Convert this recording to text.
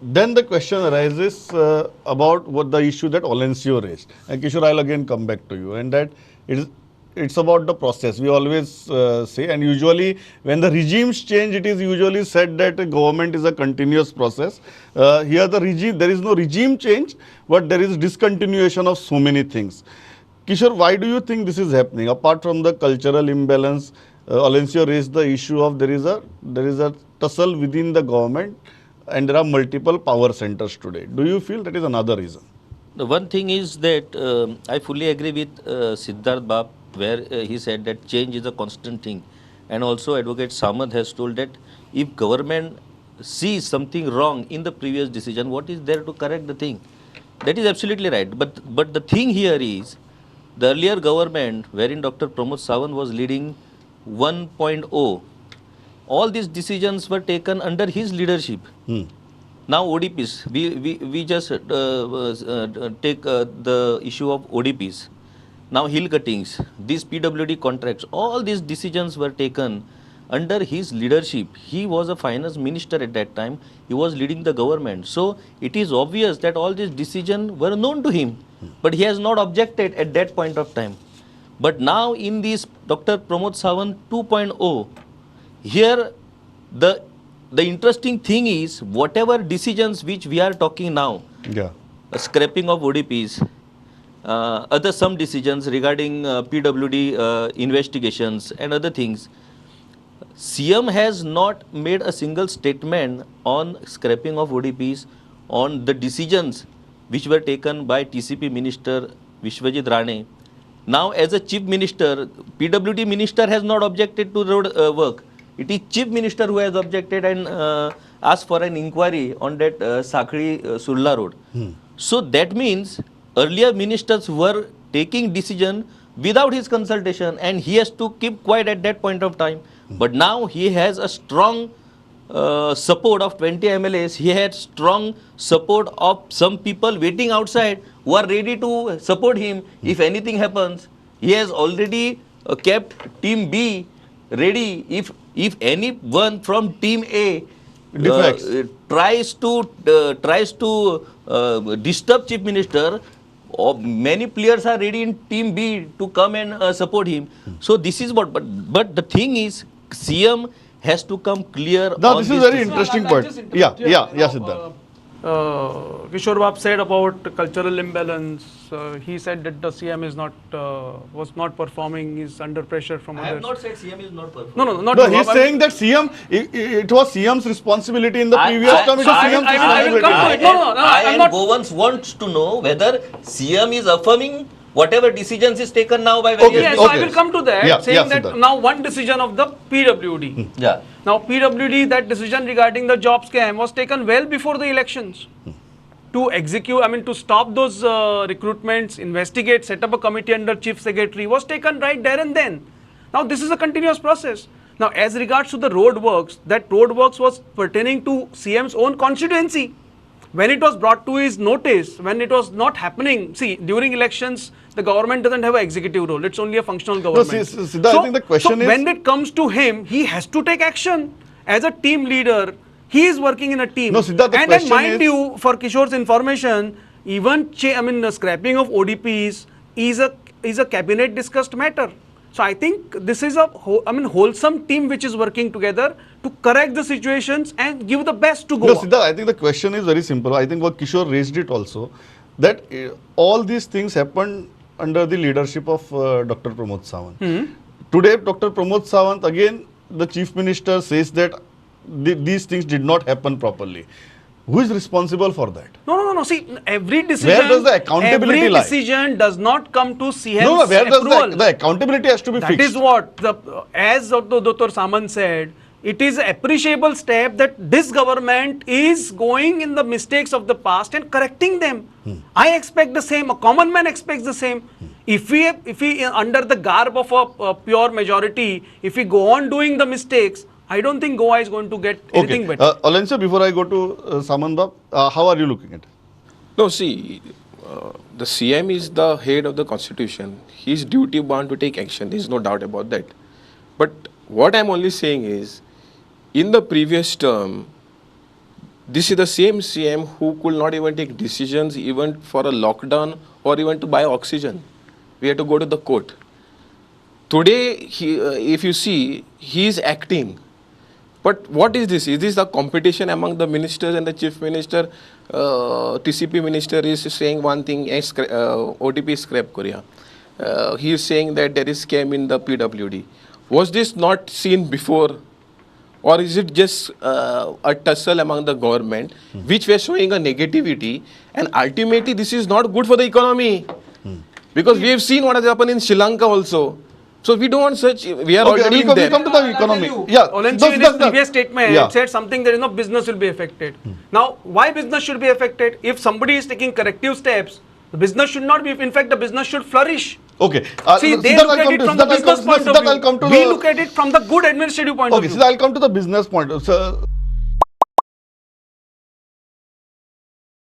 Then the question arises about what the issue that Olencio raised. And Kishore, I'll again come back to you. And that it's about the process. We always say, and usually when the regimes change, it is usually said that government is a continuous process. Here the regime, there is no regime change, but there is discontinuation of so many things. Kishore, why do you think this is happening? Apart from the cultural imbalance, Olencio raised the issue of there is a tussle within the government, and there are multiple power centers today. Do you feel that is another reason? The one thing is that I fully agree with Siddharth Bab, where he said that change is a constant thing. And also Advocate Sawant has told that if government sees something wrong in the previous decision, what is there to correct the thing? That is absolutely right. But the thing here is, the earlier government, wherein Dr. Pramod Sawant was leading 1.0, all these decisions were taken under his leadership. Now ODPs, we just take the issue of ODPs. Now hill cuttings, these PWD contracts, all these decisions were taken under his leadership. He was a finance minister at that time. He was leading the government. So it is obvious that all these decisions were known to him. But he has not objected at that point of time. But now in this Dr. Pramod Sawant 2.0, here the interesting thing is, whatever decisions which we are talking now, scrapping of ODPs, other some decisions regarding PWD investigations and other things, CM has not made a single statement on scrapping of ODPs, on the decisions which were taken by TCP Minister Vishwajit Rane. Now as a Chief Minister, PWD Minister has not objected to road work. It is Chief Minister who has objected and asked for an inquiry on that Sakhri-Surla road. So that means earlier ministers were taking decision without his consultation, and he has to keep quiet at that point of time. But now he has a strong support of 20 MLAs. He had strong support of some people waiting outside who are ready to support him if anything happens. He has already kept Team B ready if anyone from Team A tries to disturb Chief Minister. Many players are ready in Team B to come and support him. So this is what. But the thing is, CM has to come clear. Now this is very interesting point. Siddharth. Kishore Bab said about cultural imbalance. He said that the CM is was not performing, is under pressure from others. I have not said CM is not performing. No, he's saying that CM, it was CM's responsibility in the previous term. I will come to it. No, Govans wants to know whether CM is affirming whatever decisions is taken now by various. Yes, so I will come to that, saying that now one decision of the PWD. Now PWD, that decision regarding the job scam was taken well before the elections. To execute, to stop those recruitments, investigate, set up a committee under Chief Secretary was taken right there and then. Now this is a continuous process. Now as regards to the road works, that road works was pertaining to CM's own constituency. When it was brought to his notice, when it was not happening, see, during elections, the government doesn't have an executive role. It's only a functional government. I think the question is, when it comes to him, he has to take action. As a team leader, he is working in a team. And then mind you, for Kishore's information, even the scrapping of ODPs is a cabinet discussed matter. So I think this is a wholesome team which is working together to correct the situations and give the best to Goa. No, Siddharth, I think the question is very simple. I think what Kishore raised it also, that all these things happened under the leadership of Dr. Pramod Sawant. Today, Dr. Pramod Sawant, again, the Chief Minister says that these things did not happen properly. Who is responsible for that? No. See, every decision. Where does the accountability lie? Every decision does not come to CM's No, where does approval. the accountability has to be fixed? That is what, as Dr. Sawant said, it is an appreciable step that this government is going in the mistakes of the past and correcting them. I expect the same. A common man expects the same. If we under the garb of a pure majority, if we go on doing the mistakes, I don't think Goa is going to get anything better. Olencio, before I go to Samanda, how are you looking at it? No, see, the CM is the head of the constitution. He is duty bound to take action. There is no doubt about that. But what I am only saying is, in the previous term, This is the same CM who could not even take decisions even for a lockdown or even to buy oxygen. We had to go to the court. Today, if you see, he is acting. But what is this? Is this the competition among the ministers and the chief minister? TCP minister is saying one thing, OTP scrap Korea. He is saying that there is scam in the PWD. Was this not seen before? Or is it just a tussle among the government, which were showing a negativity, and ultimately this is not good for the economy? Because we have seen what has happened in Sri Lanka also. So we don't want such, we are already in there. We come to the economy. Yeah. Olensi in his previous statement said something that business will be affected. Now, why business should be affected? If somebody is taking corrective steps, the business should not be, in fact, the business should flourish. Okay. See, they look at it from the business point of view. We look at it from the good administrative point of view. Okay, so I'll come to the business point. So,